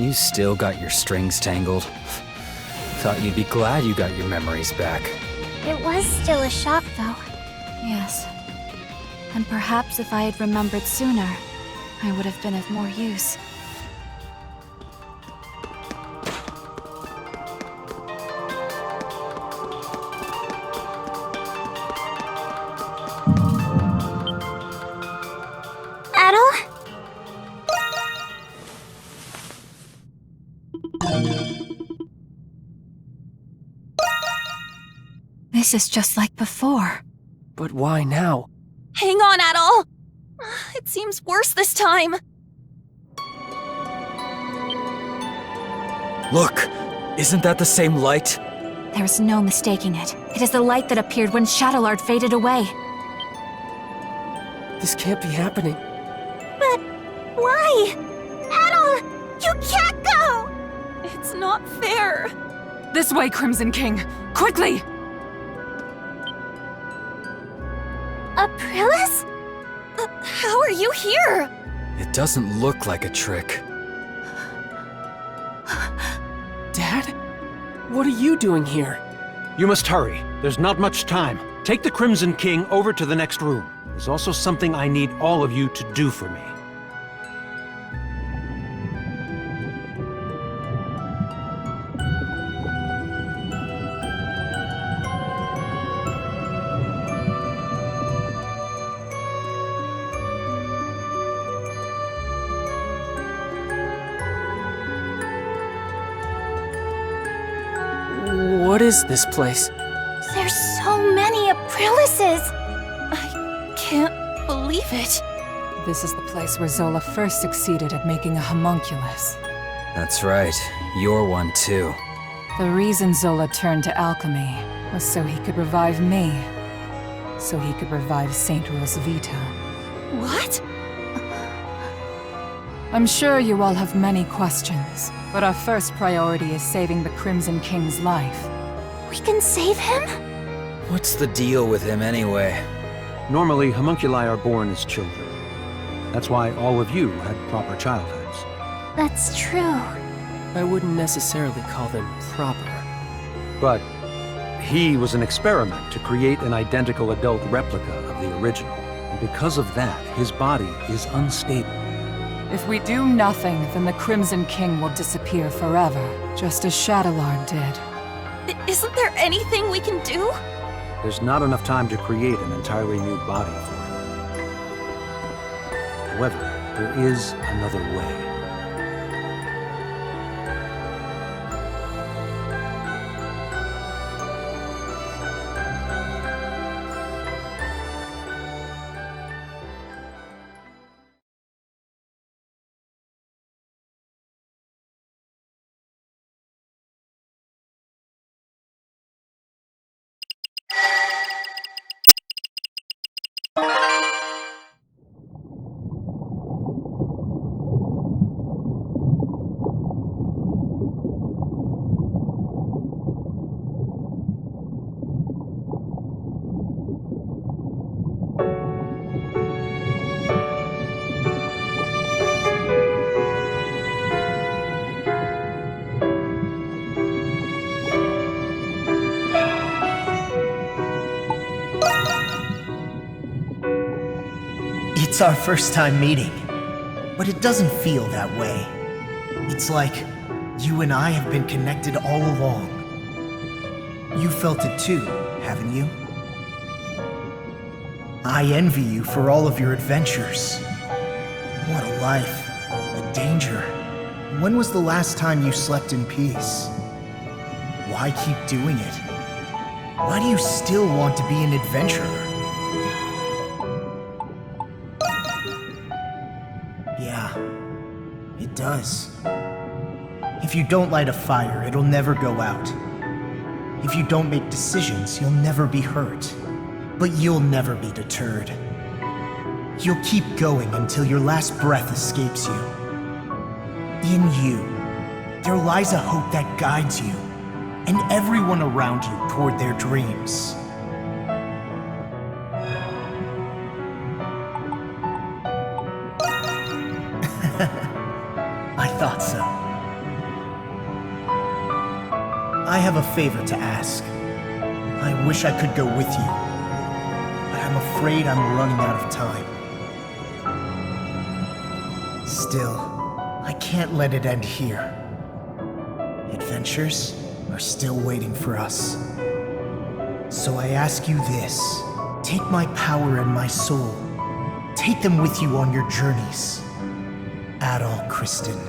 You still got your strings tangled. Thought you'd be glad you got your memories back. It was still a shock, though. Yes. And perhaps if I had remembered sooner, I would have been of more use. Adol? This is just like before. But why now? Hang on, Adol! It seems worse this time. Look! Isn't that the same light? There's no mistaking it. It is the light that appeared when Shadowlord faded away. This can't be happening. But why? Adol! You can't go! It's not fair. This way, Crimson King! Quickly! Aprilis? How are you here? It doesn't look like a trick. Dad? What are you doing here? You must hurry. There's not much time. Take the Crimson King over to the next room. There's also something I need all of you to do for me. What is this place? There's so many Aprilises! I can't believe it. This is the place where Zola first succeeded at making a homunculus. That's right. You're one too. The reason Zola turned to alchemy was so he could revive me. So he could revive Saint Rosvita. What? I'm sure you all have many questions, but our first priority is saving the Crimson King's life. We can save him? What's the deal with him anyway? Normally, homunculi are born as children. That's why all of you had proper childhoods. That's true. I wouldn't necessarily call them proper. But he was an experiment to create an identical adult replica of the original. And because of that, his body is unstable. If we do nothing, then the Crimson King will disappear forever, just as Shadowlord did. Isn't there anything we can do? There's not enough time to create an entirely new body for him. However, there is another way. It's our first time meeting, but it doesn't feel that way. It's like you and I have been connected all along. You felt it too, haven't you? I envy you for all of your adventures. What a life, a danger. When was the last time you slept in peace? Why keep doing it? Why do you still want to be an adventurer? Yeah, it does. If you don't light a fire, it'll never go out. If you don't make decisions, you'll never be hurt. But you'll never be deterred. You'll keep going until your last breath escapes you. In you, there lies a hope that guides you, and everyone around you toward their dreams. I thought so. have a favor to ask. I wish I could go with you, but I'm afraid I'm running out of time. Still, I can't let it end here. Adventures are still waiting for us. So I ask you this. Take my power and my soul. Take them with you on your journeys. Adol Kristen.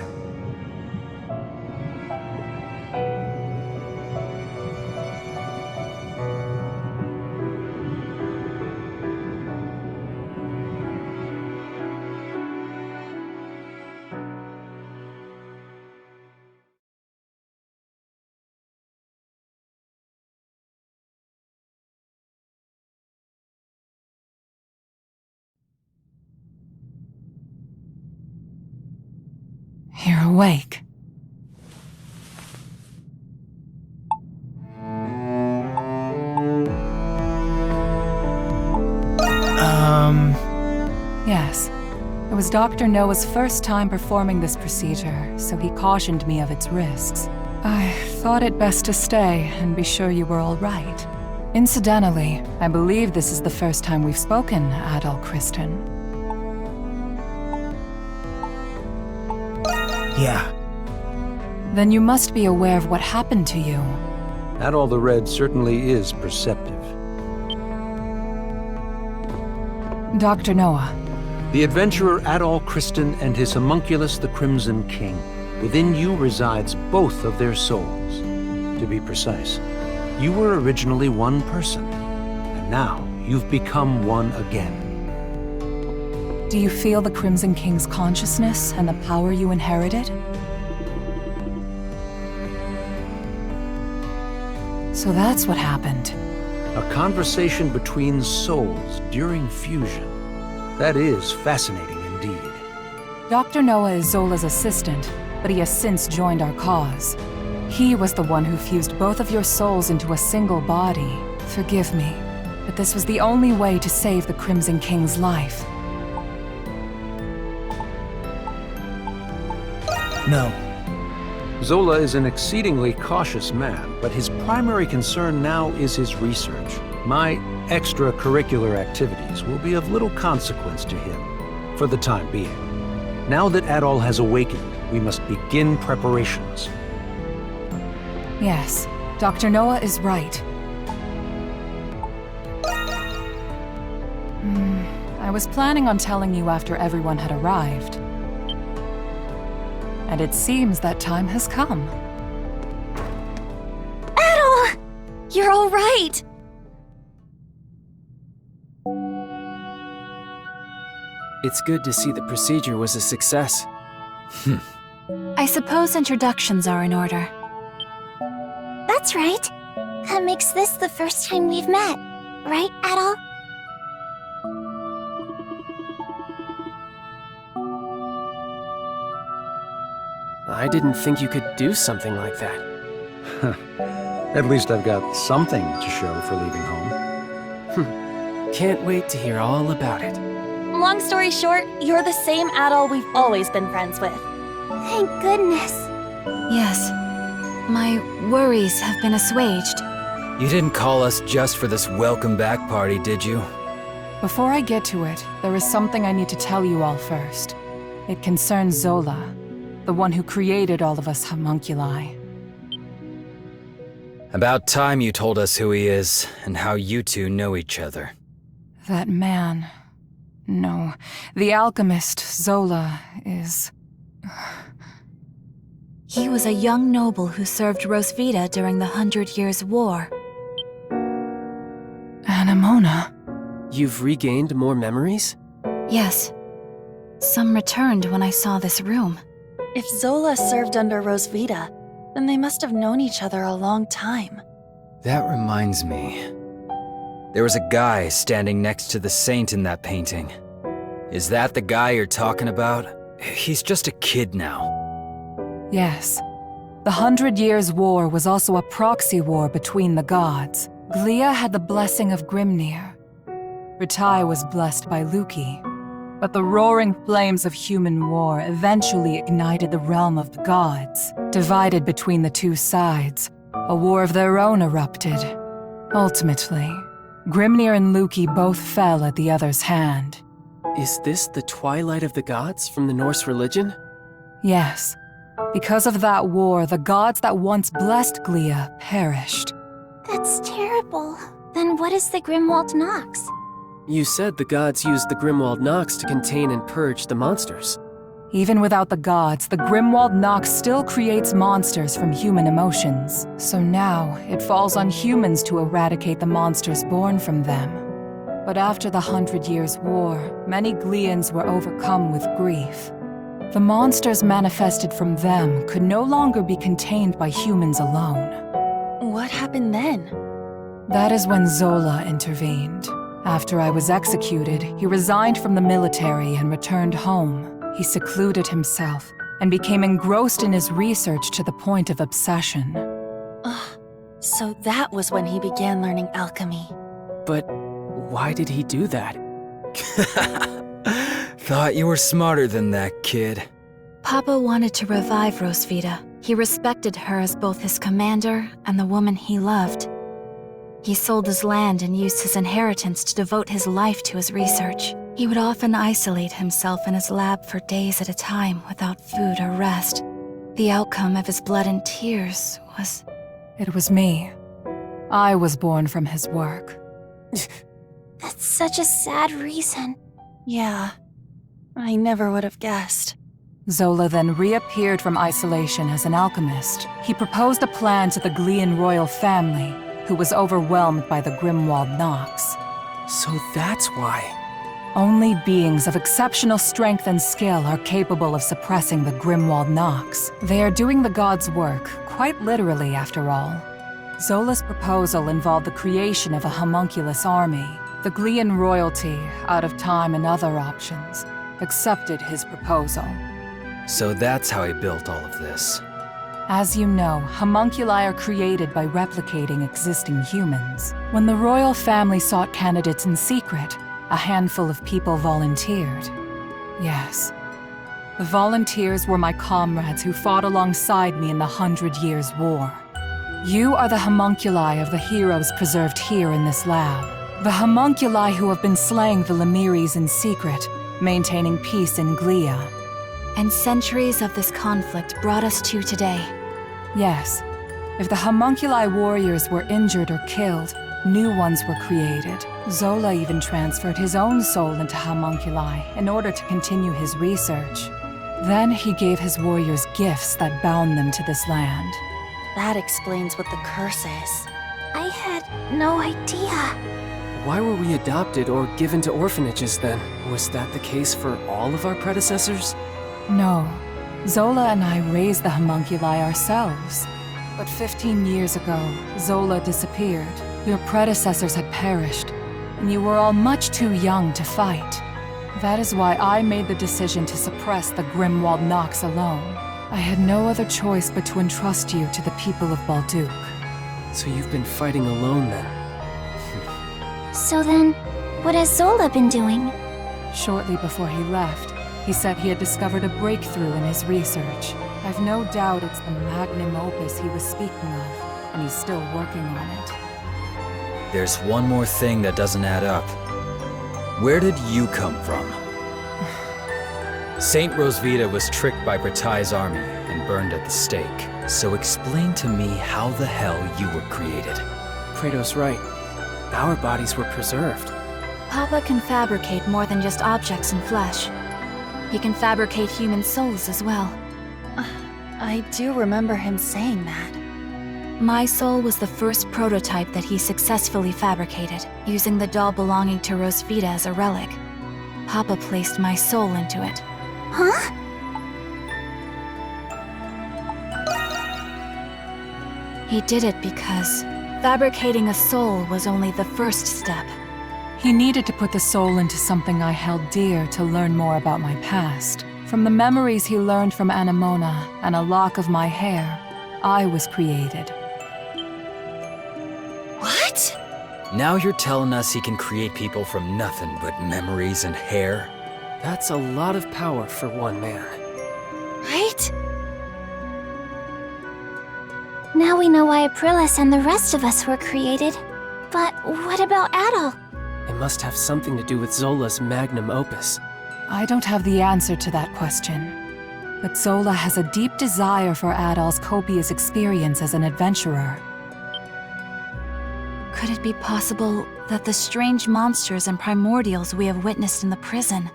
You're awake. Yes. It was Dr. Noah's first time performing this procedure, so he cautioned me of its risks. I thought it best to stay and be sure you were all right. Incidentally, I believe this is the first time we've spoken, Adol Kristen. Yeah. Then you must be aware of what happened to you. Adol the Red certainly is perceptive. Dr. Noah. The adventurer Adol Kristen and his homunculus the Crimson King. Within you resides both of their souls. To be precise, you were originally one person, and now you've become one again. Do you feel the Crimson King's consciousness and the power you inherited? So that's what happened. A conversation between souls during fusion. That is fascinating indeed. Dr. Noah is Zola's assistant, but he has since joined our cause. He was the one who fused both of your souls into a single body. Forgive me, but this was the only way to save the Crimson King's life. No. Zola is an exceedingly cautious man, but his primary concern now is his research. My extracurricular activities will be of little consequence to him, for the time being. Now that Adol has awakened, we must begin preparations. Yes, Dr. Noah is right. I was planning on telling you after everyone had arrived. And it seems that time has come. Adol! You're all right! It's good to see the procedure was a success. I suppose introductions are in order. That's right. That makes this the first time we've met, right, Adol? I didn't think you could do something like that. At least I've got something to show for leaving home. Can't wait to hear all about it. Long story short, you're the same Adol we've always been friends with. Thank goodness. Yes. My worries have been assuaged. You didn't call us just for this welcome back party, did you? Before I get to it, there is something I need to tell you all first. It concerns Zola, the one who created all of us homunculi. About time you told us who he is, and how you two know each other. That man... No, the alchemist, Zola, is... He was a young noble who served Rosvita during the 100 Years' War. Anemona. You've regained more memories? Yes. Some returned when I saw this room. If Zola served under Rosvita, then they must have known each other a long time. That reminds me. There was a guy standing next to the saint in that painting. Is that the guy you're talking about? He's just a kid now. Yes. The 100 Years' War was also a proxy war between the gods. Glia had the blessing of Grimnir. Ritai was blessed by Luki. But the roaring flames of human war eventually ignited the realm of the gods. Divided between the two sides, a war of their own erupted. Ultimately, Grimnir and Loki both fell at the other's hand. Is this the twilight of the gods from the Norse religion? Yes. Because of that war, the gods that once blessed Glea perished. That's terrible. Then what is the Grimwald Nox? You said the gods used the Grimwald Nox to contain and purge the monsters. Even without the gods, the Grimwald Nox still creates monsters from human emotions. So now, it falls on humans to eradicate the monsters born from them. But after the 100 Years' War, many Gleans were overcome with grief. The monsters manifested from them could no longer be contained by humans alone. What happened then? That is when Zola intervened. After I was executed, he resigned from the military and returned home. He secluded himself and became engrossed in his research to the point of obsession. So that was when he began learning alchemy. But why did he do that? Thought you were smarter than that, kid. Papa wanted to revive Rosvita. He respected her as both his commander and the woman he loved. He sold his land and used his inheritance to devote his life to his research. He would often isolate himself in his lab for days at a time without food or rest. The outcome of his blood and tears was... It was me. I was born from his work. That's such a sad reason. Yeah, I never would have guessed. Zola then reappeared from isolation as an alchemist. He proposed a plan to the Glean royal family, who was overwhelmed by the Grimwald Nox. So that's why. Only beings of exceptional strength and skill are capable of suppressing the Grimwald Nox. They are doing the gods' work, quite literally after all. Zola's proposal involved the creation of a homunculus army. The Glean royalty, out of time and other options, accepted his proposal. So that's how he built all of this. As you know, homunculi are created by replicating existing humans. When the royal family sought candidates in secret, a handful of people volunteered. Yes. The volunteers were my comrades who fought alongside me in the 100 Years' War. You are the homunculi of the heroes preserved here in this lab. The homunculi who have been slaying the Lemiris in secret, maintaining peace in Glea. And centuries of this conflict brought us to today. Yes. If the homunculi warriors were injured or killed, new ones were created. Zola even transferred his own soul into homunculi in order to continue his research. Then he gave his warriors gifts that bound them to this land. That explains what the curse is. I had no idea. Why were we adopted or given to orphanages then? Was that the case for all of our predecessors? No. Zola and I raised the homunculi ourselves. But 15 years ago, Zola disappeared. Your predecessors had perished, and you were all much too young to fight. That is why I made the decision to suppress the Grimwald Nox alone. I had no other choice but to entrust you to the people of Balduq. So you've been fighting alone then? So then, what has Zola been doing? Shortly before he left, he said he had discovered a breakthrough in his research. I've no doubt it's the magnum opus he was speaking of, and he's still working on it. There's one more thing that doesn't add up. Where did you come from? Saint Rosvita was tricked by Bratai's army and burned at the stake. So explain to me how the hell you were created. Kratos' right. Our bodies were preserved. Papa can fabricate more than just objects and flesh. He can fabricate human souls as well. I do remember him saying that. My soul was the first prototype that he successfully fabricated, using the doll belonging to Rosvita as a relic. Papa placed my soul into it. Huh? He did it because fabricating a soul was only the first step. He needed to put the soul into something I held dear to learn more about my past. From the memories he learned from Anemona and a lock of my hair, I was created. What? Now you're telling us he can create people from nothing but memories and hair? That's a lot of power for one man. Right? Now we know why Aprilis and the rest of us were created. But what about Adol? It must have something to do with Zola's magnum opus. I don't have the answer to that question. But Zola has a deep desire for Adol's copious experience as an adventurer. Could it be possible that the strange monsters and primordials we have witnessed in the prison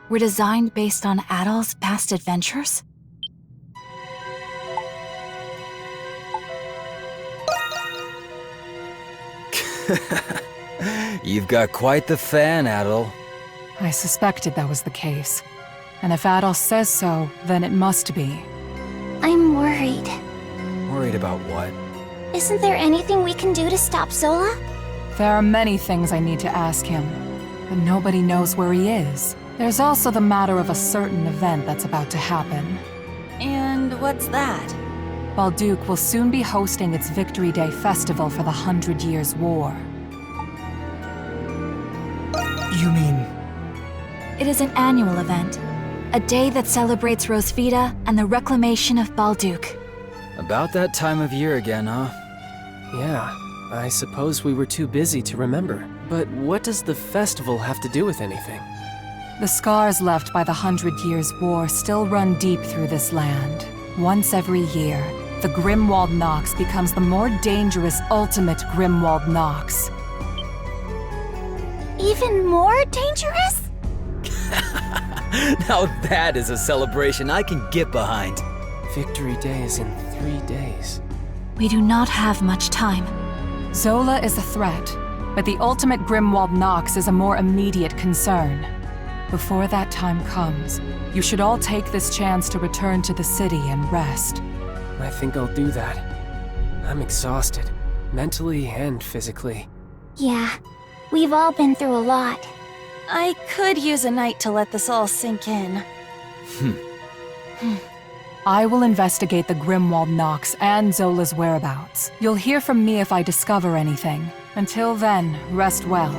were designed based on Adol's past adventures? You've got quite the fan, Adol. I suspected that was the case. And if Adol says so, then it must be. I'm worried. Worried about what? Isn't there anything we can do to stop Zola? There are many things I need to ask him, but nobody knows where he is. There's also the matter of a certain event that's about to happen. And what's that? Balduke will soon be hosting its Victory Day festival for the 100 Years' War. You mean... It is an annual event, a day that celebrates Rosvita and the reclamation of Balduke. About that time of year again, huh? Yeah, I suppose we were too busy to remember. But what does the festival have to do with anything? The scars left by the 100 Years' War still run deep through this land. Once every year, the Grimwald Nox becomes the more dangerous ultimate Grimwald Nox. Even more dangerous? Now that is a celebration I can get behind. Victory Day is in 3 days. We do not have much time. Zola is a threat, but the ultimate Grimwald Nox is a more immediate concern. Before that time comes, you should all take this chance to return to the city and rest. I think I'll do that. I'm exhausted, mentally and physically. Yeah, we've all been through a lot. I could use a night to let this all sink in. I will investigate the Grimwald Nox and Zola's whereabouts. You'll hear from me if I discover anything. Until then, rest well.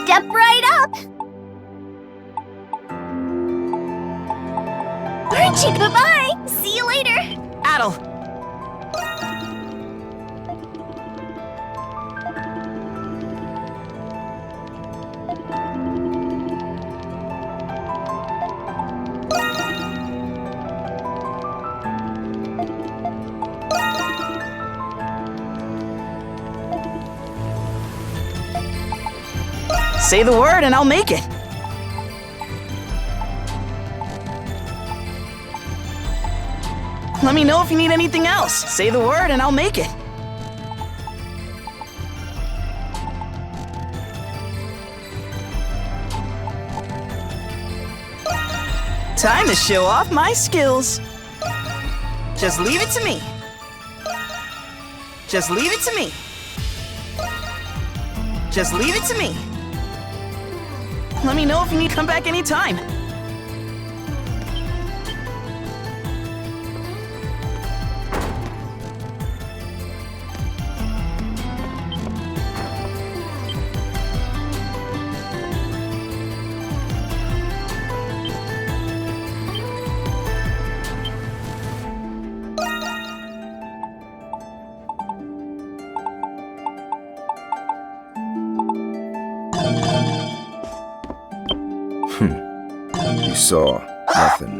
step right up! Archie, bye-bye! See you later! Adel! Say the word and I'll make it. Let me know if you need anything else. Say the word and I'll make it. Time to show off my skills. Just leave it to me. Just leave it to me. Just leave it to me. Let me know if you need to come back anytime. You saw nothing.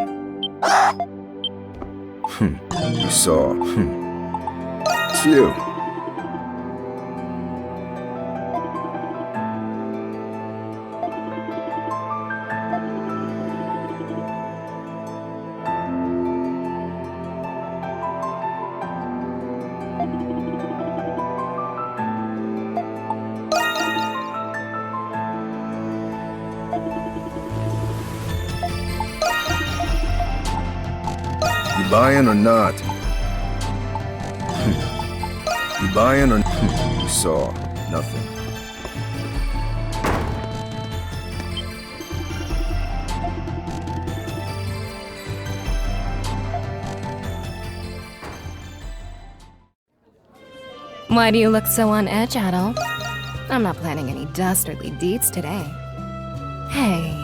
You saw. It's you. You buying or not? You buying or you saw nothing. Why do you look so on edge, Adel? I'm not planning any dastardly deeds today. Hey,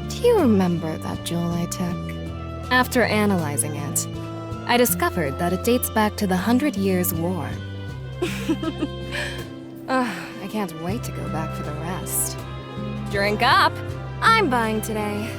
do you remember that jewel I took? After analyzing it, I discovered that it dates back to the 100 Years' War. I can't wait to go back for the rest. Drink up! I'm buying today.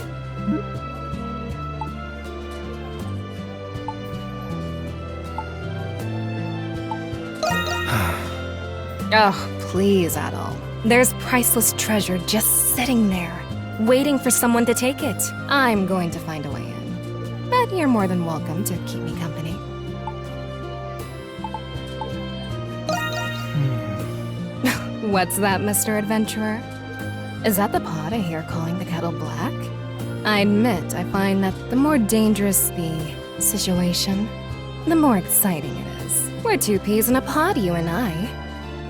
Oh, please, Adel. There's priceless treasure just sitting there, waiting for someone to take it. I'm going to find a way in. But you're more than welcome to keep me company. What's that, Mr. Adventurer? Is that the pot I hear calling the kettle black? I admit I find that the more dangerous the situation, the more exciting it is. We're two peas in a pod, you and I.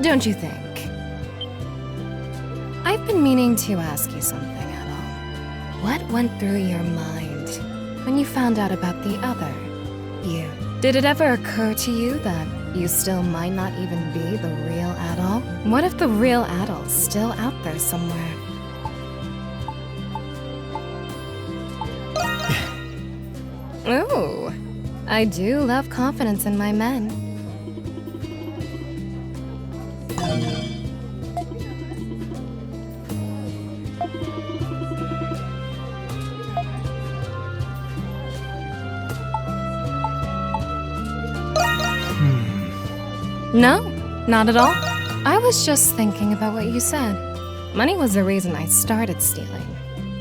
Don't you think? I've been meaning to ask you something, Adel. What went through your mind when you found out about the other you? Did it ever occur to you that you still might not even be the real Adel? What if the real Adel's still out there somewhere? Ooh, I do love confidence in my men. No, not at all. I was just thinking about what you said. Money was the reason I started stealing,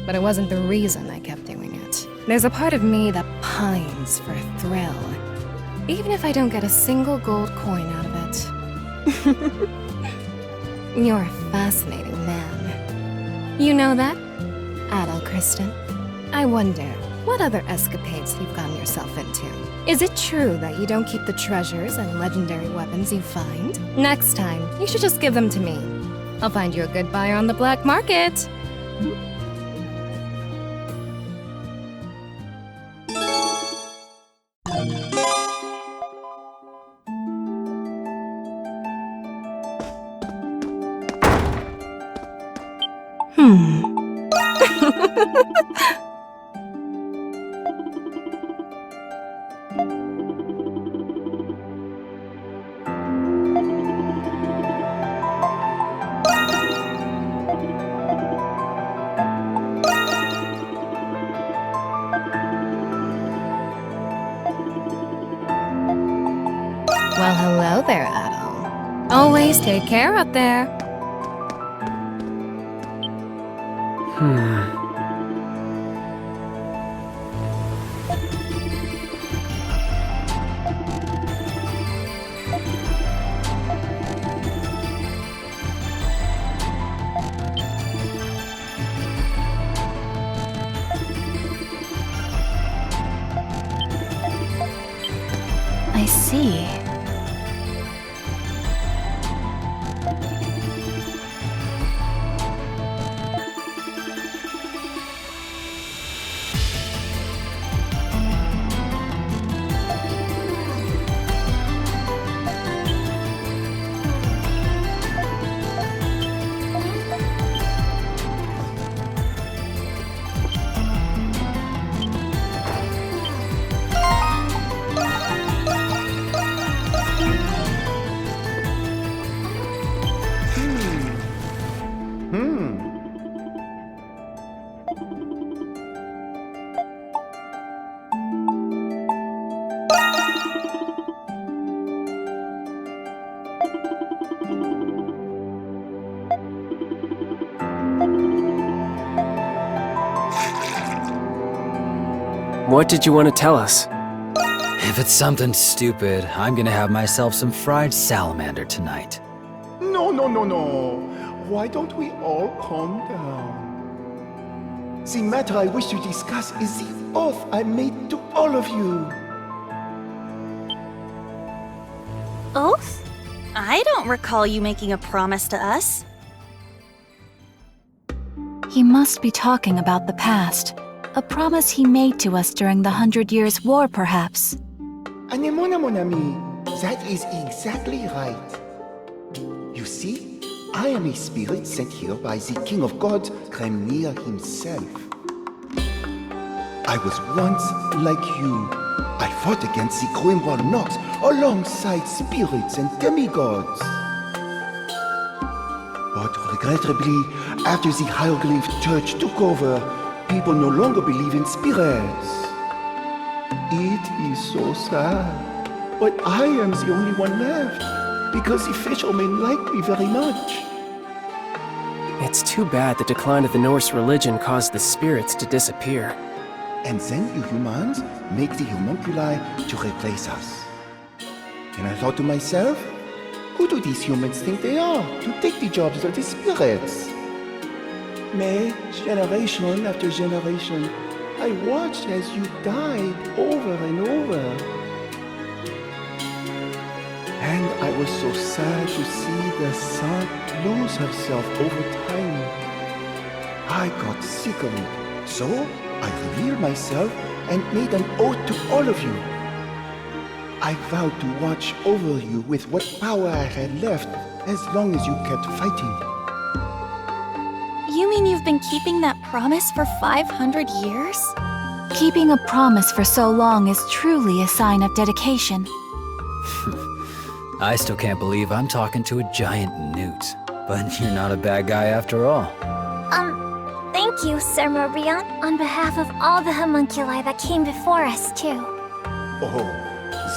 but it wasn't the reason I kept doing it. There's a part of me that pines for a thrill, even if I don't get a single gold coin out of it. You're a fascinating man. You know that, Adel Kristen? I wonder what other escapades you've gotten yourself into. Is it true that you don't keep the treasures and legendary weapons you find? Next time, you should just give them to me. I'll find you a good buyer on the black market. Well, hello there, Adel. Always take care out there. I see. What did you want to tell us? If it's something stupid, I'm gonna have myself some fried salamander tonight. No, no, no, no. Why don't we all calm down? The matter I wish to discuss is the oath I made to all of you. Oath? I don't recall you making a promise to us. He must be talking about the past. A promise he made to us during the 100 Years' War, perhaps. Anemona, mon ami, that is exactly right. You see, I am a spirit sent here by the King of Gods, Kremnir himself. I was once like you. I fought against the Grimoire Nox alongside spirits and demigods. But regrettably, after the Hieroglyph Church took over, people no longer believe in spirits. It is so sad. But I am the only one left, because the fishermen like me very much. It's too bad the decline of the Norse religion caused the spirits to disappear. And then you humans make the homunculi to replace us. And I thought to myself, who do these humans think they are to take the jobs of the spirits? May, generation after generation, I watched as you died over and over. And I was so sad to see the sun lose herself over time. I got sick of it, so I revealed myself and made an oath to all of you. I vowed to watch over you with what power I had left as long as you kept fighting. You mean you've been keeping that promise for 500 years? Keeping a promise for so long is truly a sign of dedication. I still can't believe I'm talking to a giant newt. But you're not a bad guy after all. Thank you, Sir Morion, on behalf of all the homunculi that came before us, too. Oh,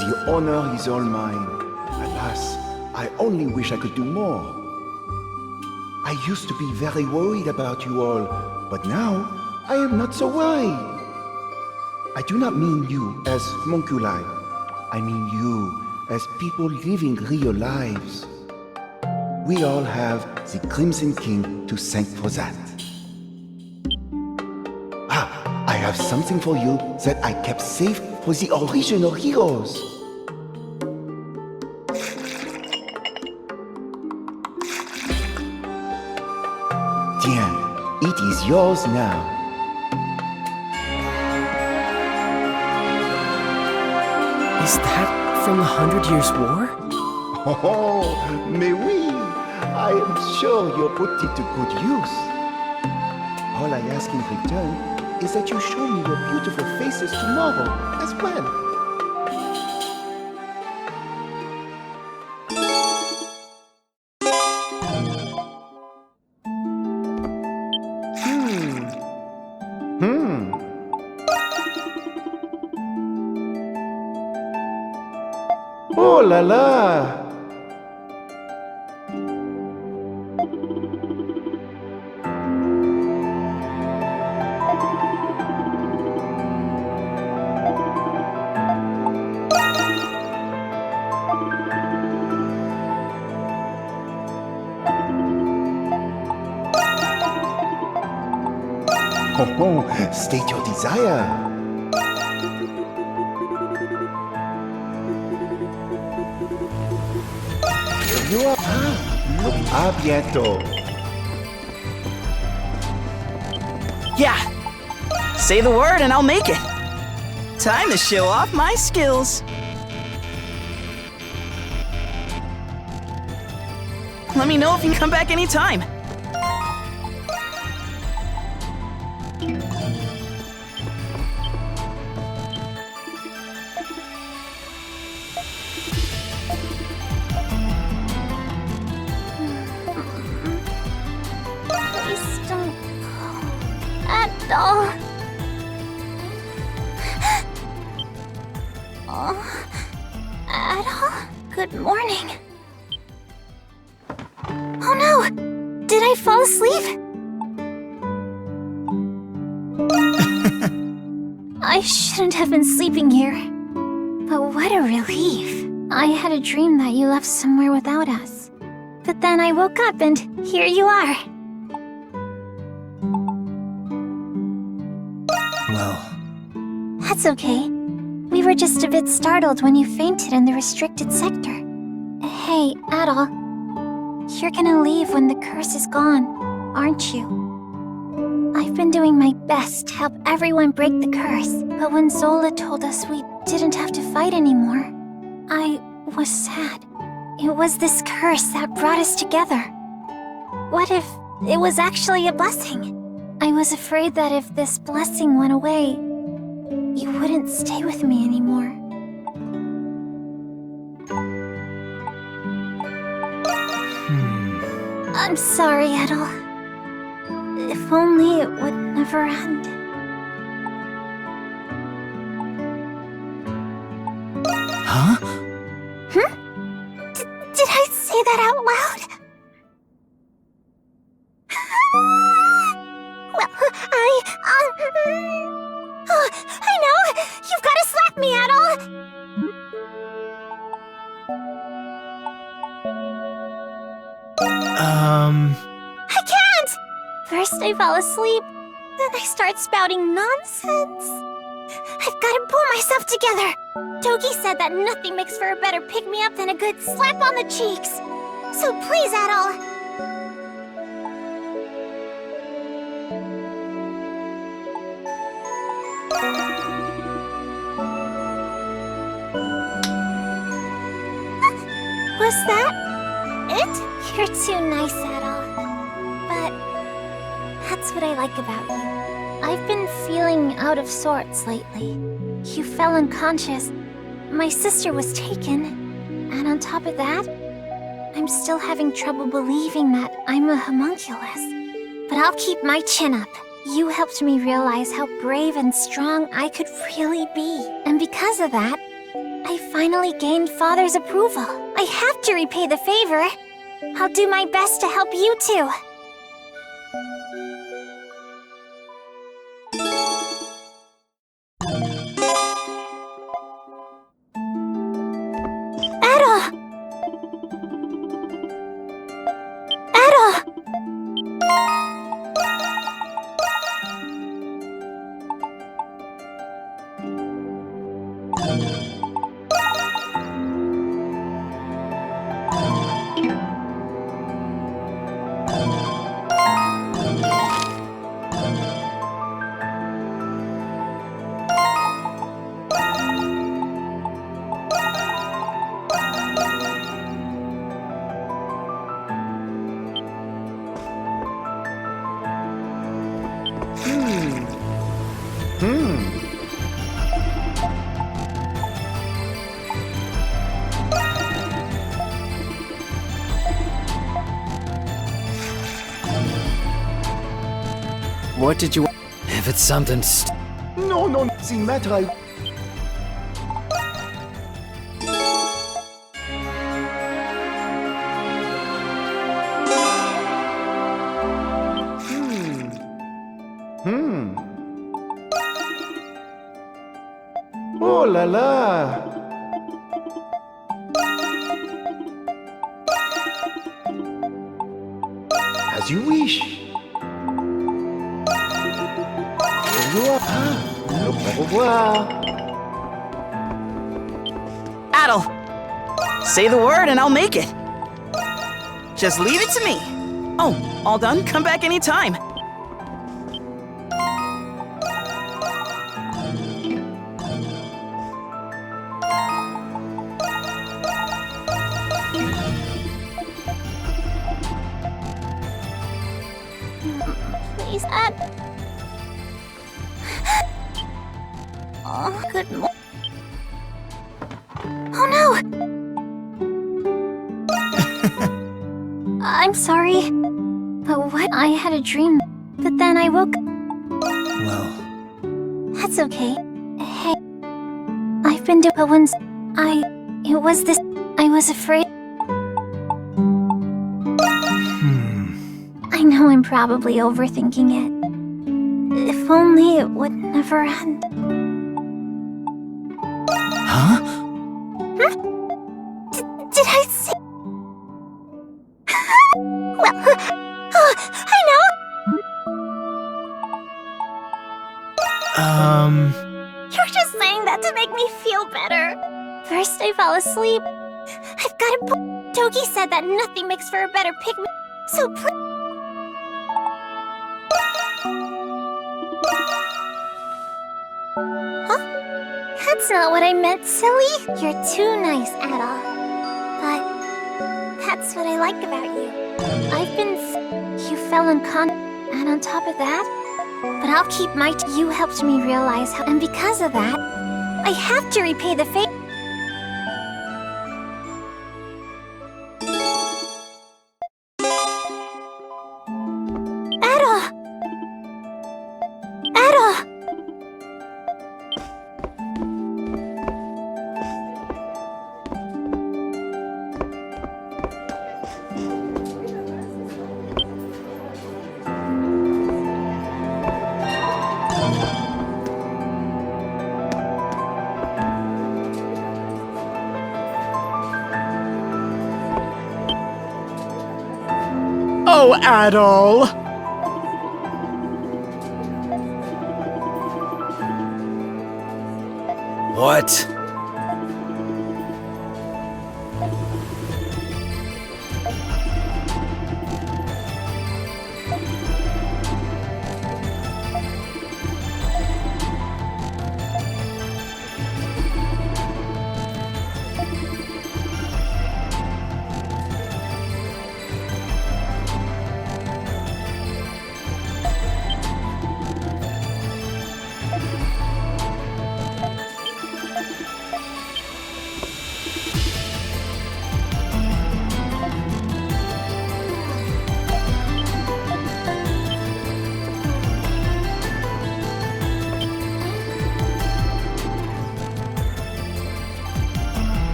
the honor is all mine. Alas, I only wish I could do more. I used to be very worried about you all, but now I am not so worried. I do not mean you as homunculi. I mean you as people living real lives. We all have the Crimson King to thank for that. I have something for you that I kept safe for the original heroes. Tiens, it is yours now. Is that from the 100 Years' War? Oh, mais oui! I am sure you'll put it to good use. All I ask in return is that you show me your beautiful faces tomorrow as well. Oh la la! Oh, state your desire. Here you are. Look, a bientôt. Yeah. Say the word and I'll make it. Time to show off my skills. Let me know if you can come back anytime. Please don't go at all. Oh, Adol, good morning. Oh no! Did I fall asleep? I shouldn't have been sleeping here. But what a relief. I had a dream that you left somewhere without us. But then I woke up and here you are. Well, That's okay. We were just a bit startled when you fainted in the restricted sector. Hey, Adol. You're gonna leave when the curse is gone, aren't you? I've been doing my best to help everyone break the curse, but when Zola told us we didn't have to fight anymore, I was sad. It was this curse that brought us together. What if it was actually a blessing? I was afraid that if this blessing went away, you wouldn't stay with me anymore. I'm sorry, Edel. If only it would never end. huh? Did I say that out loud? Well, oh, I know! You've got to slap me, Adol! I can't! First I fall asleep, then I start spouting nonsense. I've got to pull myself together. Togi said that nothing makes for a better pick-me-up than a good slap on the cheeks. So please, Adol. Was that it? You're too nice, Adol. But that's what I like about you. I've been feeling out of sorts lately. You fell unconscious. My sister was taken. And on top of that, I'm still having trouble believing that I'm a homunculus. But I'll keep my chin up. You helped me realize how brave and strong I could really be. And because of that, I finally gained Father's approval. I have to repay the favor. I'll do my best to help you too. Adol! Adol! What did you... If it's something No, the matter I... Oh la la! As you wish. Here you are. Au revoir. Adel, say the word and I'll make it. Just leave it to me. Oh, all done? Come back anytime. Please, Dad. Oh, good morning. Oh no! I'm sorry. But what? I had a dream. But then I woke. Well, That's okay. Hey. I've been to. But once. It was this. I was afraid. I know I'm probably overthinking it. If only it would never end. huh? Did I say? Well, oh, I know. You're just saying that to make me feel better. First, I fell asleep. I've got a. Togi said that nothing makes for a better pick-me. So please. Huh? That's not what I meant, silly. You're too nice, Adol. But that's what I like about you. I've been. You fell and on top of that. But I'll keep my. You helped me realize how. And because of that, I have to repay the favor. Adol! Adol! Oh, Adol! What?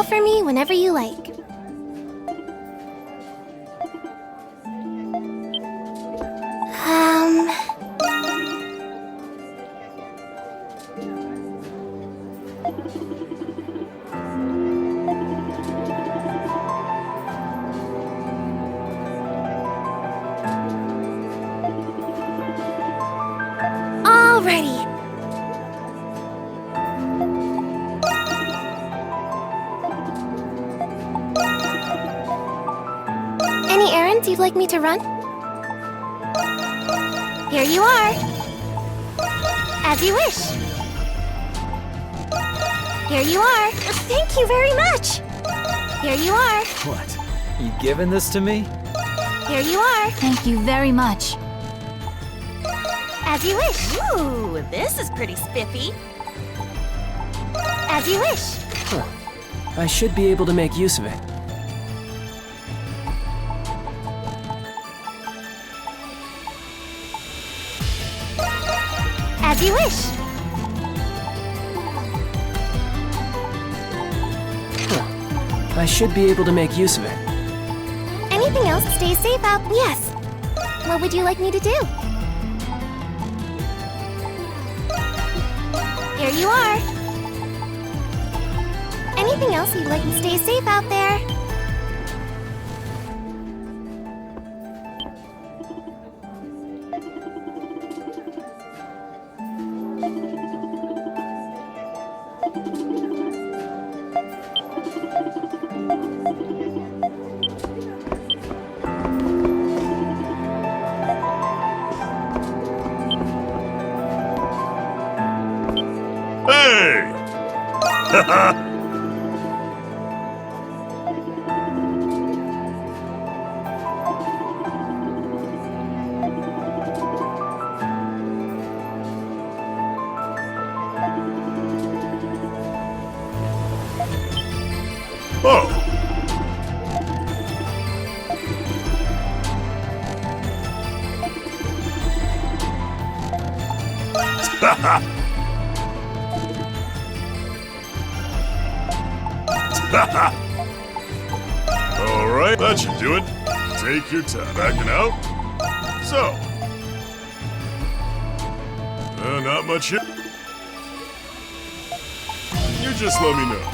for me whenever you like. Alrighty. Any errands you'd like me to run? Here you are. As you wish. Here you are. Thank you very much. Here you are. What? You giving this to me? Here you are. Thank you very much. As you wish. Ooh, this is pretty spiffy. As you wish. Huh. I should be able to make use of it. As you wish. I should be able to make use of it. Anything else to stay safe out? Yes. What would you like me to do? Here you are. Anything else you'd like me to stay safe out there? Hey! Oh! Haha! Alright, that should do it. Take your time. Backing out? So. Not much here. You just let me know.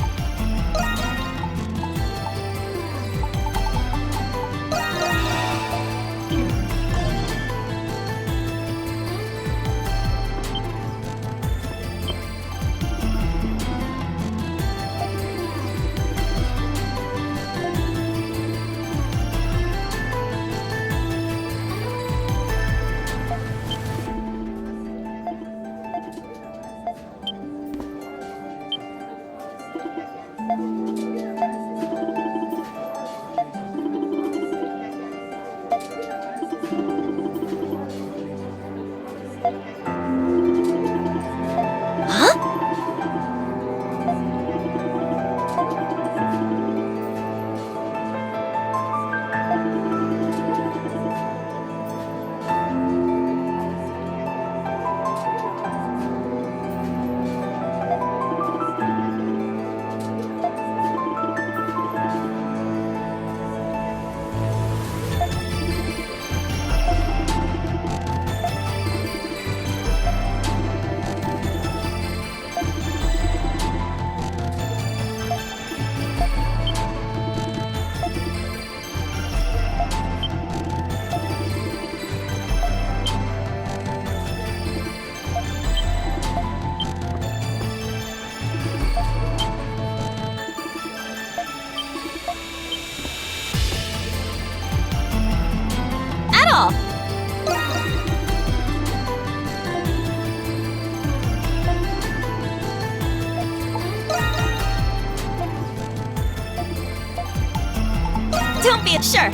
Don't be sure.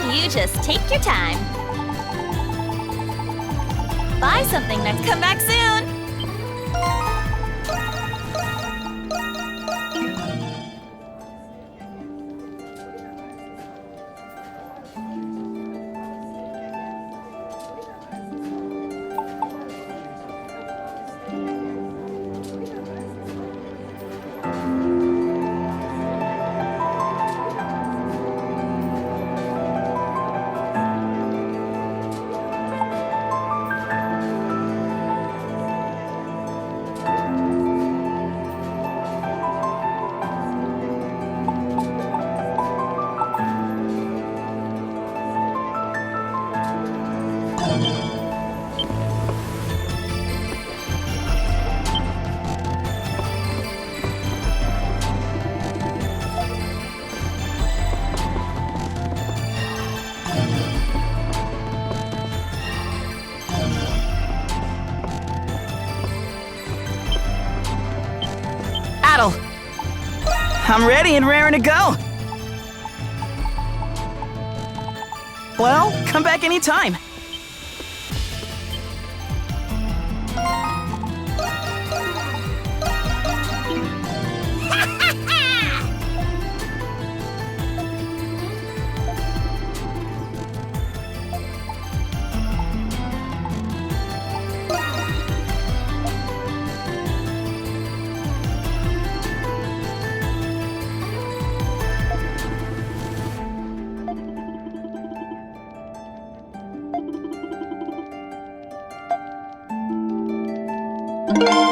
You just take your time. Buy something next. Come back soon. I'm ready and raring to go. Well, come back anytime. you